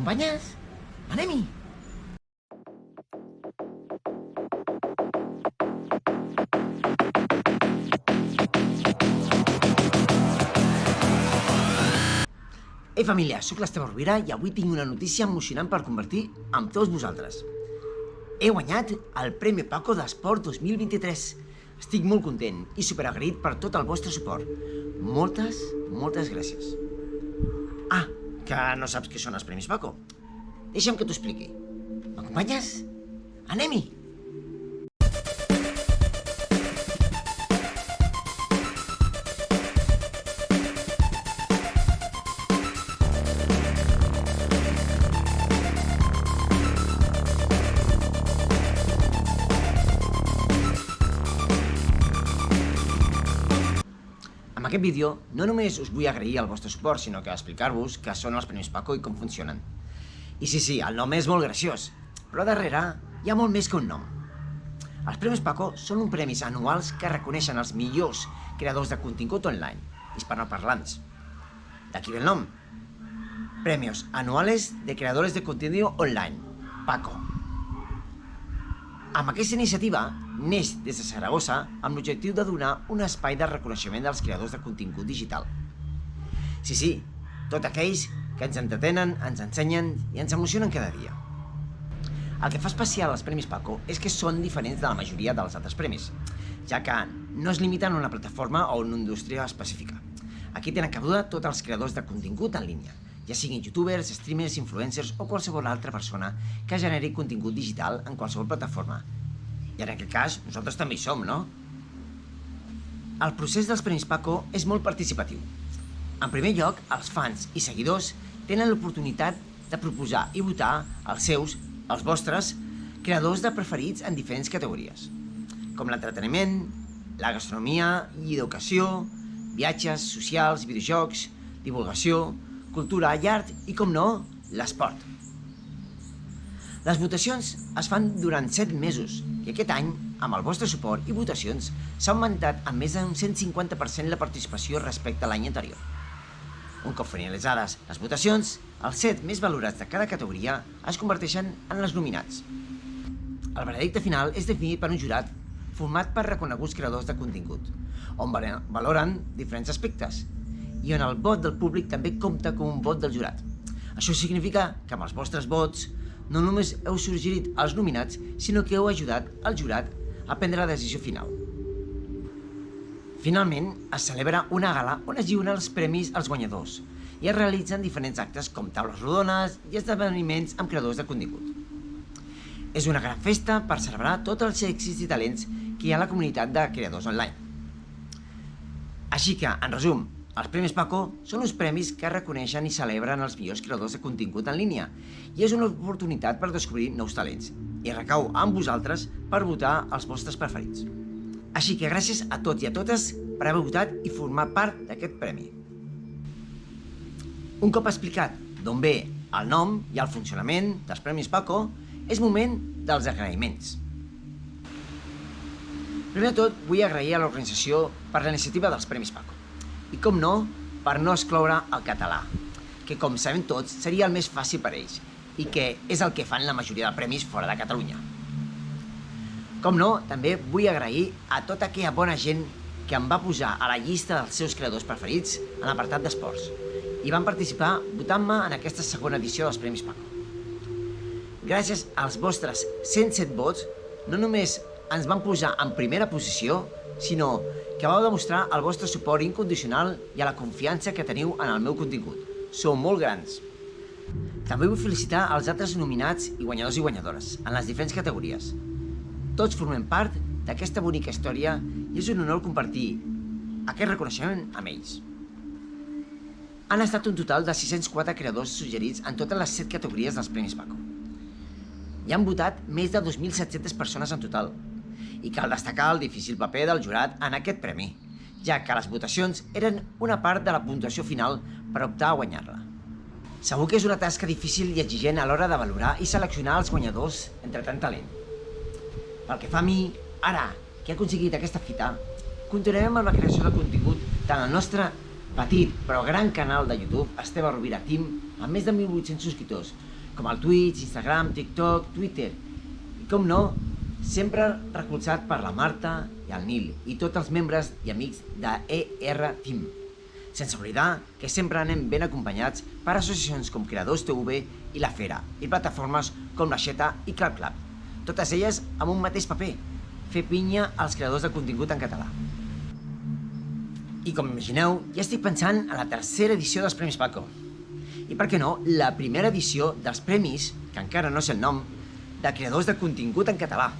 M'acompanyes? Anem-hi! Ei família, sóc l'Esteve Rovira i avui tinc una notícia emocionant per compartir amb tots vosaltres. He guanyat el Premi Paco d'Esport 2023. Estic molt content i superagraït per tot el vostre suport. Moltes gràcies. Ah, que no saps què són els Premis Paco? Deixa'm que t'ho expliqui. M'acompanyes? Anem-hi! Amb aquest vídeo no només us vull agrair el vostre suport, sinó que explicar-vos què són els Premis Paco i com funcionen. I sí, el nom és molt graciós, però darrere hi ha molt més que un nom. Els Premis Paco són uns premis anuals que reconeixen els millors creadors de contingut online, hispanoparlants. D'aquí ve el nom. Premios Anuales de Creadores de Contenido Online, Paco. Amb aquesta iniciativa neix des de Saragossa amb l'objectiu de donar un espai de reconeixement dels creadors de contingut digital. Sí, tots aquells que ens entretenen, ens ensenyen i ens emocionen cada dia. El que fa especial als Premis Paco és que són diferents de la majoria dels altres premis, ja que no es limiten a una plataforma o una indústria específica. Aquí tenen cabuda tots els creadors de contingut en línia, ja siguin youtubers, streamers, influencers o qualsevol altra persona que generi contingut digital en qualsevol plataforma. I en aquest cas, nosaltres també hi som, no? El procés dels Premis Paco és molt participatiu. En primer lloc, els fans i seguidors tenen l'oportunitat de proposar i votar els vostres, creadors de preferits en diferents categories, com l'entreteniment, la gastronomia i educació, viatges, socials, videojocs, divulgació, cultura i art i, com no, l'esport. Les votacions es fan durant 7 mesos i aquest any, amb el vostre suport i votacions, s'ha augmentat en més d'un 150% la participació respecte a l'any anterior. Un cop finalitzades les votacions, els 7 més valorats de cada categoria es converteixen en els nominats. El veredicte final és definit per un jurat format per reconeguts creadors de contingut, on valoren diferents aspectes, i on el vot del públic també compta com un vot del jurat. Això significa que amb els vostres vots no només heu suggerit els nominats, sinó que heu ajudat el jurat a prendre la decisió final. Finalment, es celebra una gala on es lliuren els premis als guanyadors i es realitzen diferents actes com taules rodones i esdeveniments amb creadors de contingut. És una gran festa per celebrar tots els èxits i talents que hi ha a la comunitat de creadors online. Així que, en resum, els Premis Paco són uns premis que reconeixen i celebren els millors creadors de contingut en línia i és una oportunitat per descobrir nous talents i recau amb vosaltres per votar els vostres preferits. Així que gràcies a tots i a totes per haver votat i formar part d'aquest premi. Un cop explicat d'on ve el nom i el funcionament dels Premis Paco, és moment dels agraïments. Primer de tot, vull agrair a l'organització per la iniciativa dels Premis Paco. I com no, per no excloure el català, que com sabem tots seria el més fàcil per ells i que és el que fan la majoria de premis fora de Catalunya. Com no, també vull agrair a tota aquella bona gent que em va posar a la llista dels seus creadors preferits en l'apartat d'esports i van participar votant-me en aquesta segona edició dels Premis Paco. Gràcies als vostres 107 vots, no només ens van posar en primera posició, sinó que vau demostrar el vostre suport incondicional i a la confiança que teniu en el meu contingut. Sou molt grans. També vull felicitar els altres nominats i guanyadors i guanyadores en les diferents categories. Tots formem part d'aquesta bonica història i és un honor compartir aquest reconeixement amb ells. Han estat un total de 604 creadors suggerits en totes les 7 categories dels Premis Paco. Hi han votat més de 2.700 persones en total, i cal destacar el difícil paper del jurat en aquest premi, ja que les votacions eren una part de la puntuació final per optar a guanyar-la. Segur que és una tasca difícil i exigent a l'hora de valorar i seleccionar els guanyadors entre tant talent. Pel que fa a mi, ara que he aconseguit aquesta fita, continuarem amb la creació de contingut tant al nostre petit però gran canal de YouTube, Esteve Rovira Team, amb més de 1.800 subscriptors, com el Twitch, Instagram, TikTok, Twitter. I com no, sempre recolzat per la Marta i el Nil i tots els membres i amics de ER Team. Sense oblidar que sempre anem ben acompanyats per associacions com Creadors TV i La Fera i plataformes com La Xeta i Clap, totes elles amb un mateix paper, fer pinya als creadors de contingut en català. I com imagineu, ja estic pensant en la tercera edició dels Premis Paco. I per què no, la primera edició dels premis, que encara no sé el nom, de creadors de contingut en català.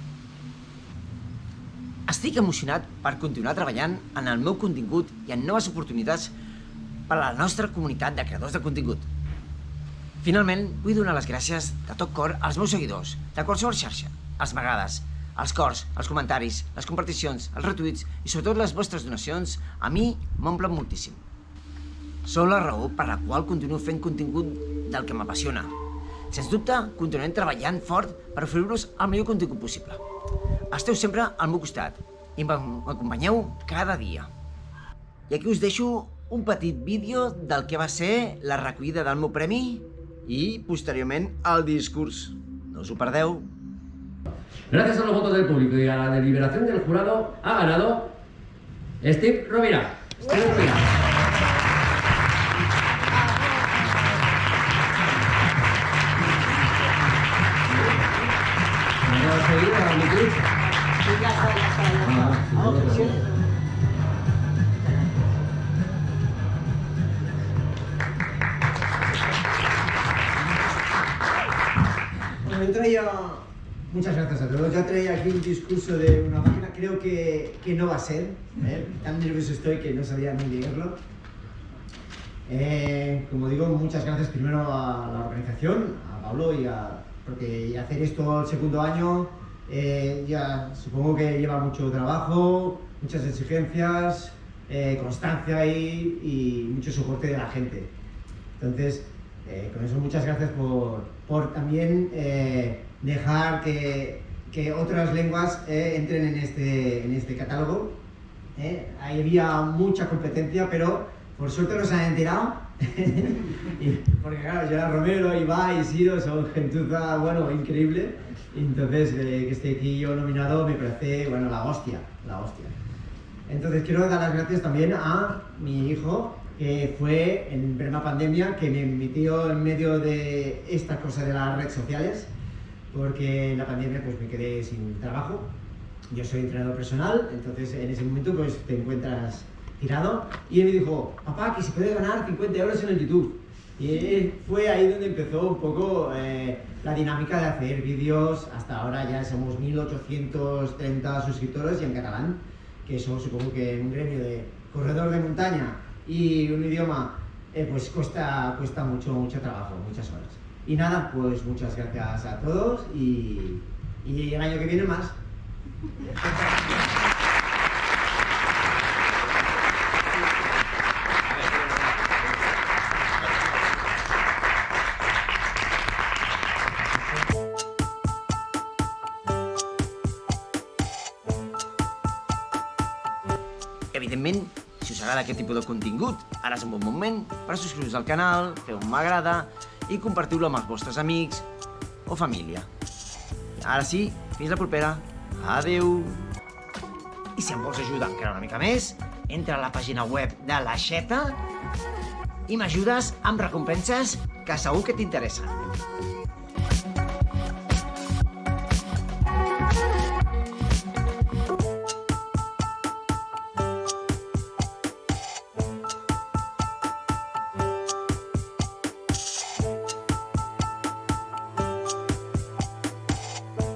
Estic emocionat per continuar treballant en el meu contingut i en noves oportunitats per a la nostra comunitat de creadors de contingut. Finalment, vull donar les gràcies de tot cor als meus seguidors, de qualsevol xarxa, els m'agrades, els cors, els comentaris, les comparticions, els retuits i sobretot les vostres donacions, a mi m'omplen moltíssim. Sou la raó per la qual continuo fent contingut del que m'apassiona. Sens dubte, continuarem treballant fort per oferir-vos el millor contingut possible. Esteu sempre al meu costat i m'acompanyeu cada dia. I aquí us deixo un petit vídeo del que va ser la recollida del meu premi i, posteriorment, el discurs. No us ho perdeu. Gracias a los votos del público y a la deliberación del jurado ha ganado Steve Rovira. Steve Rovira. ¿Me vas a seguir a mi Twitch? Sí, ya está. Yo traía, muchas gracias a todos, ya traía aquí un discurso de una página, creo que no va a ser, tan nervioso estoy que no sabía ni leerlo. Como digo, muchas gracias primero a la organización, a Pablo porque hacer esto al segundo año, ya supongo que lleva mucho trabajo, muchas exigencias, constancia y mucho soporte de la gente. Entonces, con eso muchas gracias por también dejar que otras lenguas entren en este catálogo. Ahí había mucha competencia, pero por suerte nos han enterado. Porque claro, Gerard Romero, Ibai, Siro son gentuza, bueno, increíble. Entonces, que esté aquí yo nominado me parece, bueno, la hostia. Entonces quiero dar las gracias también a mi hijo, que fue en plena pandemia, que me metió en medio de esta cosa de las redes sociales, porque en la pandemia pues me quedé sin trabajo. Yo soy entrenador personal, entonces en ese momento pues te encuentras tirado, y él me dijo, papá, que se puede ganar 50 euros en el YouTube. Y fue ahí donde empezó un poco la dinámica de hacer vídeos. Hasta ahora ya somos 1830 suscriptores y en catalán, que eso supongo que en un gremio de corredor de montaña y un idioma pues cuesta mucho trabajo, muchas horas. Y nada, pues muchas gracias a todos y el año que viene más. Evidentment, si us agrada aquest tipus de contingut, ara és un bon moment per subscriure-vos al canal, fer un m'agrada i compartir-lo amb els vostres amics o família. Ara sí, fins la propera. Adeu! I si em vols ajudar encara una mica més, entra a la pàgina web de La Xeta i m'ajudes amb recompenses que segur que t'interessen.